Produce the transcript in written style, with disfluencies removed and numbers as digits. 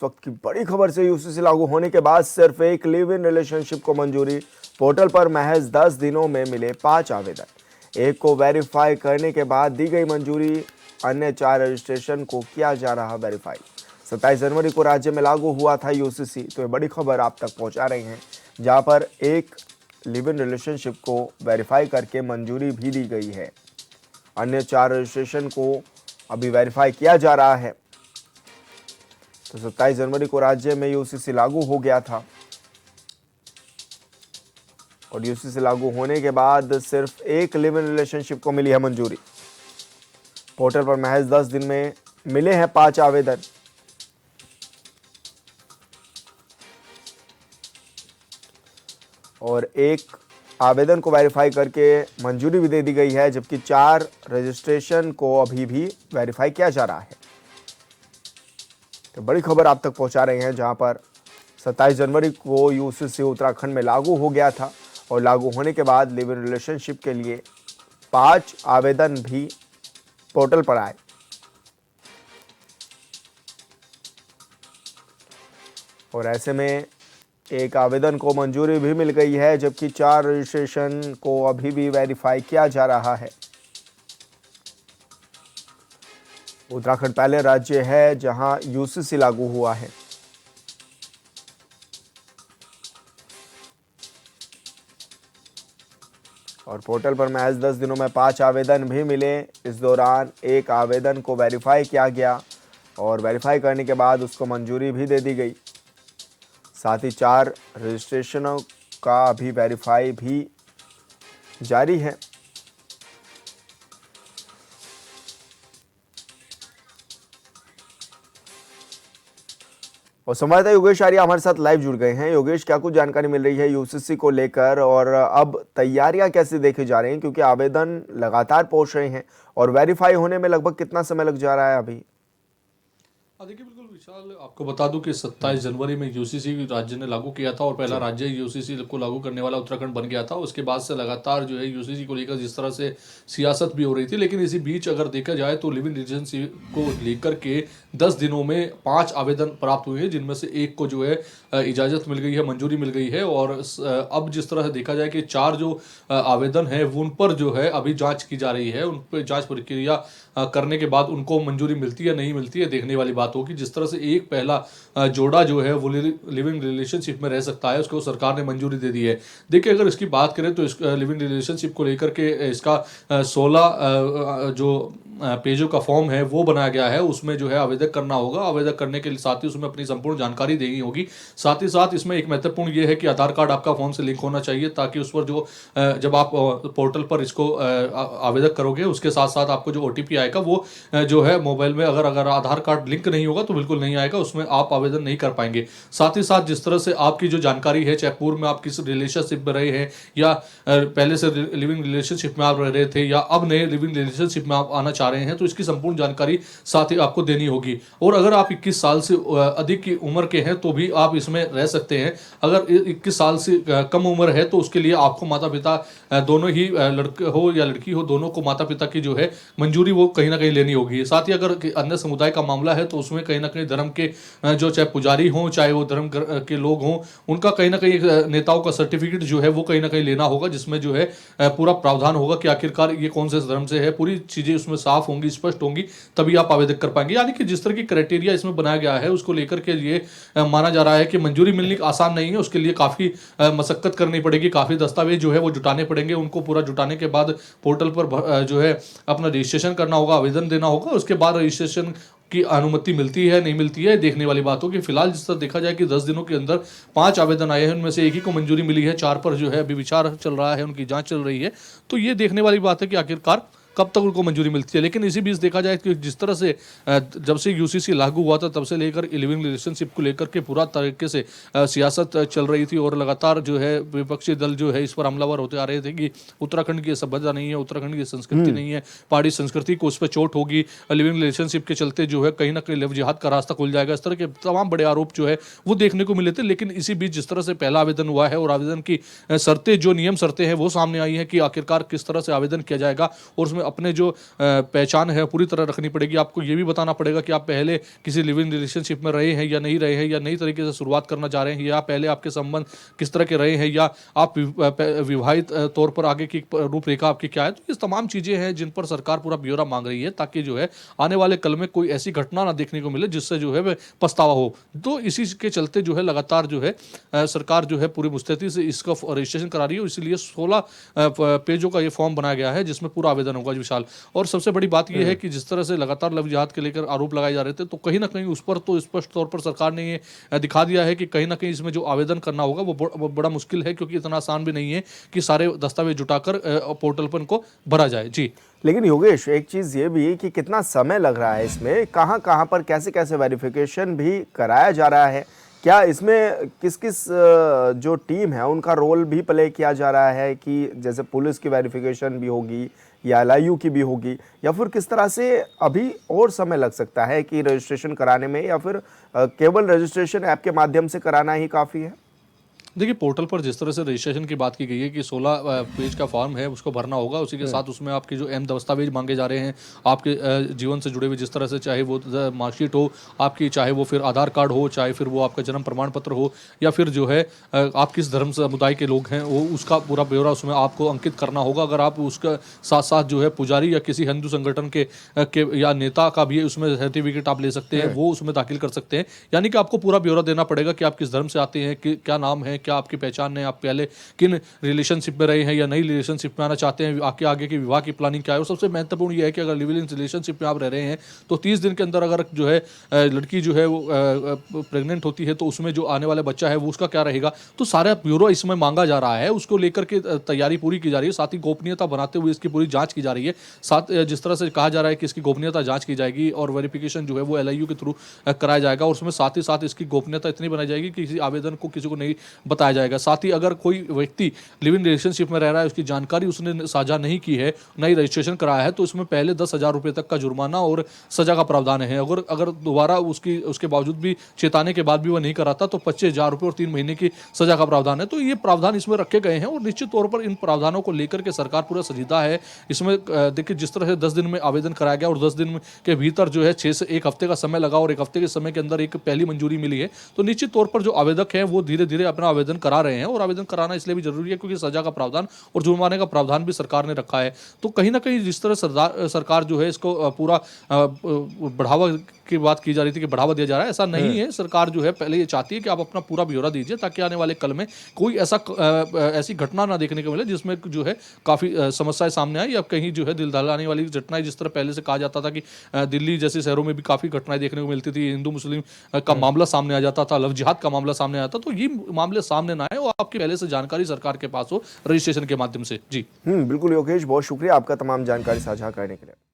वक्त की बड़ी खबर से यूसीसी लागू होने के बाद सिर्फ एक लिव इन रिलेशनशिप को मंजूरी। पोर्टल पर महज 10 दिनों में मिले 5 आवेदन। एक को वेरीफाई करने के बाद दी गई मंजूरी, अन्य 4 रजिस्ट्रेशन को किया जा रहा वेरीफाई। 27 जनवरी को राज्य में लागू हुआ था यूसीसी। तो ये बड़ी खबर आप तक पहुंचा रहे हैं, जहां पर एक लिव इन रिलेशनशिप को वेरीफाई करके मंजूरी भी दी गई है। अन्य 4 रजिस्ट्रेशन को अभी वेरीफाई किया जा रहा है। तो 27 जनवरी को राज्य में यूसीसी लागू हो गया था और यूसीसी लागू होने के बाद सिर्फ एक लिव इन रिलेशनशिप को मिली है मंजूरी। पोर्टल पर महज 10 दिन में मिले हैं 5 आवेदन। और एक आवेदन को वेरीफाई करके मंजूरी भी दे दी गई है, जबकि 4 रजिस्ट्रेशन को अभी भी वेरीफाई किया जा रहा है। तो बड़ी खबर आप तक पहुंचा रहे हैं, जहां पर 27 जनवरी को यूसीसी उत्तराखंड में लागू हो गया था और लागू होने के बाद लिव इन रिलेशनशिप के लिए 5 आवेदन भी पोर्टल पर आए। और ऐसे में एक आवेदन को मंजूरी भी मिल गई है, जबकि 4 रजिस्ट्रेशन को अभी भी वेरीफाई किया जा रहा है। उत्तराखंड पहले राज्य है जहां यूसीसी लागू हुआ है। और पोर्टल पर महज 10 दिनों में 5 आवेदन भी मिले। इस दौरान एक आवेदन को वेरीफाई किया गया और वेरीफाई करने के बाद उसको मंजूरी भी दे दी गई। साथ ही 4 रजिस्ट्रेशनों का अभी वेरीफाई भी जारी है। और संवाददाता योगेश आर्या हमारे साथ लाइव जुड़ गए हैं। योगेश, क्या कुछ जानकारी मिल रही है यूसीसी को लेकर और अब तैयारियां कैसे देखी जा रही हैं, क्योंकि आवेदन लगातार पहुंच रहे हैं और वेरीफाई होने में लगभग कितना समय लग जा रहा है अभी? देखिए, बिल्कुल विशाल, आपको बता दूं कि 27 जनवरी में यूसीसी राज्य ने लागू किया था और पहला राज्य यूसीसी को लागू करने वाला उत्तराखंड बन गया था। उसके बाद से लगातार जो है यूसीसी को लेकर जिस तरह से सियासत भी हो रही थी, लेकिन इसी बीच अगर देखा जाए तो लिव इन रिलेशनशिप को लेकर के 10 दिनों में 5 आवेदन प्राप्त हुए हैं, जिनमें से एक को जो है इजाज़त मिल गई है, मंजूरी मिल गई है। और अब जिस तरह से देखा जाए कि 4 जो आवेदन है उन पर जो है अभी जाँच की जा रही है। उन पर जाँच प्रक्रिया करने के बाद उनको मंजूरी मिलती है नहीं मिलती है देखने वाली बात होगी। जिस तरह से एक पहला जोड़ा जो है वो लिविंग रिलेशनशिप में रह सकता है, उसको सरकार ने मंजूरी दे दी है। देखिए, अगर इसकी बात करें तो इस लिविंग रिलेशनशिप को लेकर के इसका 16 जो पेजों का फॉर्म है वो बनाया गया है। उसमें जो है आवेदन करना होगा। आवेदन करने के साथ ही उसमें अपनी संपूर्ण जानकारी देनी होगी। साथ ही साथ इसमें एक महत्वपूर्ण ये है कि आधार कार्ड आपका फॉर्म से लिंक होना चाहिए, ताकि उस पर जो जब आप पोर्टल पर इसको आवेदन करोगे उसके साथ साथ आपको जो ओटीपी आएगा वो जो है मोबाइल में अगर आधार कार्ड लिंक नहीं होगा तो बिल्कुल नहीं आएगा, उसमें आप आवेदन नहीं कर पाएंगे। साथ ही साथ जिस तरह से आपकी जो जानकारी है, चाहे पूर्व में आप किस रिलेशनशिप में रहे हैं या पहले से लिविंग रिलेशनशिप में आप रह रहे थे या अब नए लिविंग रिलेशनशिप में आप आना चाह रहे हैं, तो इसकी संपूर्ण जानकारी साथ ही आपको देनी होगी। और अगर आप 21 साल से अधिक की उम्र के हैं तो भी आप इसमें रह सकते हैं। अगर 21 साल से कम उम्र है तो उसके लिए आपको माता पिता दोनों ही, लड़के हो या लड़की हो, दोनों को माता पिता की जो है मंजूरी वो कहीं ना कहीं लेनी होगी। साथ ही अगर अन्य समुदाय का मामला है तो उसमें कहीं ना कहीं धर्म के जो चाहे पुजारी हों, चाहे वो धर्म के लोग हों, उनका कहीं ना कहीं नेताओं का सर्टिफिकेट जो है वो कहीं ना कहीं लेना होगा, जिसमें जो है पूरा प्रावधान होगा कि आखिरकार ये कौन से धर्म से है। पूरी चीज़ें उसमें साफ होंगी, स्पष्ट होंगी, तभी आप आवेदन कर पाएंगे। यानी कि जिस तरह की क्राइटेरिया इसमें बनाया गया है उसको लेकर के ये माना जा रहा है कि मंजूरी मिलनी आसान नहीं है। उसके लिए काफ़ी मशक्कत करनी पड़ेगी, काफ़ी दस्तावेज जो है वो जुटाने पड़ेंगे। उनको पूरा जुटाने के बाद पोर्टल पर जो है अपना रजिस्ट्रेशन करना होगा, आवेदन देना होगा। उसके बाद रजिस्ट्रेशन की अनुमति मिलती है नहीं मिलती है देखने वाली बात होगी। फिलहाल जिस तरह देखा जाए कि 10 दिनों के अंदर 5 आवेदन आए हैं, उनमें से एक ही को मंजूरी मिली है, 4 पर जो है अभी विचार चल रहा है, उनकी जांच चल रही है। तो ये देखने वाली बात है कि आखिरकार कब तक उनको मंजूरी मिलती है। लेकिन इसी बीच देखा जाए कि जिस तरह से जब से यूसीसी लागू हुआ था तब से लेकर लिविंग रिलेशनशिप को लेकर के पूरा तरीके से सियासत चल रही थी और लगातार जो है विपक्षी दल जो है इस पर हमलावर होते आ रहे थे कि उत्तराखंड की सभ्यता नहीं है, उत्तराखंड की संस्कृति नहीं है, पहाड़ी संस्कृति को उस पर चोट होगी, लिविंग रिलेशनशिप के चलते जो है कहीं ना कहीं लव जिहाद का रास्ता खुल जाएगा। इस तरह के तमाम बड़े आरोप जो है वो देखने को मिले थे। लेकिन इसी बीच जिस तरह से पहला आवेदन हुआ है और आवेदन की शर्तें, जो नियम शर्तें हैं वो सामने आई है कि आखिरकार किस तरह से आवेदन किया जाएगा और उसमें उसमें अपने जो पहचान है पूरी तरह रखनी पड़ेगी। आपको ये भी बताना पड़ेगा कि आप पहले किसी लिव इन रिलेशनशिप में रहे हैं या नहीं रहे हैं, या नई तरीके से शुरुआत करना चाह रहे हैं, या पहले आपके संबंध किस तरह के रहे हैं, या आप विवाहित तौर पर आगे की रूपरेखा आपकी क्या है। तो ये तमाम चीज़ें हैं जिन पर सरकार पूरा ब्यौरा मांग रही है, ताकि जो है आने वाले कल में कोई ऐसी घटना ना देखने को मिले जिससे जो है पछतावा हो। तो इसी के चलते जो है लगातार जो है सरकार जो है पूरी मुस्तैदी से इसका रजिस्ट्रेशन करा रही है। इसलिए 16 पेजों का ये फॉर्म बनाया गया है जिसमें पूरा आवेदन होगा विशाल। और सबसे बड़ी बात यह है कि जिस तरह से लगातार लव जिहाद के लेकर आरोप लगाए जा रहे थे, तो कहीं ना कहीं उस पर तो स्पष्ट तौर पर सरकार ने ये दिखा दिया है कि कहीं ना कहीं इसमें जो आवेदन करना होगा वो बड़ा मुश्किल है, क्योंकि इतना आसान भी नहीं है कि सारे दस्तावेज जुटाकर पोर्टल पर इनको भरा जाए। जी, लेकिन योगेश, एक चीज़ ये भी कि कितना समय लग रहा है इसमें, कहाँ कहाँ पर कैसे कैसे वेरिफिकेशन भी कराया जा रहा है, क्या इसमें किस किस जो टीम है उनका रोल भी प्ले किया जा रहा है, कि जैसे पुलिस की वेरिफिकेशन भी होगी या एलआईयू की भी होगी, या फिर किस तरह से अभी और समय लग सकता है कि रजिस्ट्रेशन कराने में, या फिर केवल रजिस्ट्रेशन ऐप के माध्यम से कराना ही काफ़ी है? देखिए, पोर्टल पर जिस तरह से रजिस्ट्रेशन की बात की गई है कि 16 पेज का फॉर्म है उसको भरना होगा, उसी के साथ उसमें आपके जो अहम दस्तावेज मांगे जा रहे हैं आपके जीवन से जुड़े हुए, जिस तरह से चाहे वो मार्कशीट हो आपकी, चाहे वो फिर आधार कार्ड हो, चाहे फिर वो आपका जन्म प्रमाण पत्र हो, या फिर जो है आप किस धर्म समुदाय के लोग हैं, वो उसका पूरा ब्यौरा उसमें आपको अंकित करना होगा। अगर आप उसका साथ साथ जो है पुजारी या किसी हिंदू संगठन के या नेता का भी उसमें सर्टिफिकेट आप ले सकते हैं, वो उसमें दाखिल कर सकते हैं। यानी कि आपको पूरा ब्यौरा देना पड़ेगा कि आप किस धर्म से आते हैं, क्या नाम है, क्या आपकी पहचान है, आप पहले किन रिलेशनशिप में रहे हैं या नई रिलेशनशिप में आना चाहते हैं, आपके आगे की विवाह की प्लानिंग क्या है। और सबसे महत्वपूर्ण यह है कि अगर लिव इन रिलेशनशिप में आप रह रहे हैं तो 30 दिन के अंदर अगर जो है लड़की जो है वो प्रेग्नेंट होती है, तो उसमें जो आने वाला बच्चा है वो उसका क्या रहेगा। तो सारा ब्यूरो इसमें मांगा जा रहा है, उसको लेकर के तैयारी पूरी की जा रही है। साथ ही गोपनीयता बनाते हुए इसकी पूरी जांच की जा रही है। साथ जिस तरह से कहा जा रहा है कि इसकी गोपनीयता जांच की जाएगी और वेरिफिकेशन जो है वो एलआईयू के थ्रू कराया जाएगा, और उसमें साथ ही साथ इसकी गोपनीयता इतनी बनाई जाएगी कि किसी आवेदन को किसी को नहीं बताया जाएगा। साथ ही अगर कोई व्यक्ति लिव इन रिलेशनशिप में रह रहा है, उसकी जानकारी उसने साझा नहीं की है, नई रजिस्ट्रेशन कराया है, तो इसमें पहले 10,000 रुपये तक का जुर्माना और सजा का प्रावधान है। अगर दोबारा उसके बावजूद भी चेताने के बाद भी वह नहीं कराता तो 25,000 रुपये और 3 महीने की सजा का प्रावधान है। तो ये प्रावधान इसमें रखे गए हैं, और निश्चित तौर पर इन प्रावधानों को लेकर के सरकार पूरा संजीदा है। इसमें देखिए, जिस तरह से 10 दिन में आवेदन कराया गया और 10 दिन के भीतर जो है 6 से 1 हफ्ते का समय लगा, और 1 हफ्ते के समय के अंदर एक पहली मंजूरी मिली है, तो निश्चित तौर पर जो आवेदक हैं वो धीरे धीरे अपना आवेदन करा रहे हैं। और आवेदन कराना इसलिए भी जरूरी है क्योंकि सजा का प्रावधान और जुर्माने का प्रावधान भी सरकार ने रखा है। तो कहीं ना कहीं जिस तरह सरकार जो है इसको पूरा बढ़ावा की बात की जा रही थी कि बढ़ावा दिया जा रहा है, ऐसा नहीं है। सरकार जो है पहले ये चाहती है कि आप अपना पूरा ब्यौरा दीजिए, ताकि आने वाले कल में कोई ऐसी घटना ना देखने को मिले जिसमें जो है काफ़ी समस्याएं सामने आई, या कहीं जो है दिल दहलाने वाली घटनाएं, जिस तरह पहले से कहा जाता था कि दिल्ली जैसे शहरों में भी काफ़ी घटनाएं देखने को मिलती थी, हिंदू मुस्लिम का मामला सामने आ जाता था, लव जिहाद का मामला सामने आता, तो ये मामले सामने ना आए और आपकी पहले से जानकारी सरकार के पास हो रजिस्ट्रेशन के माध्यम से। जी, बिल्कुल योगेश, बहुत शुक्रिया आपका तमाम जानकारी साझा करने के लिए।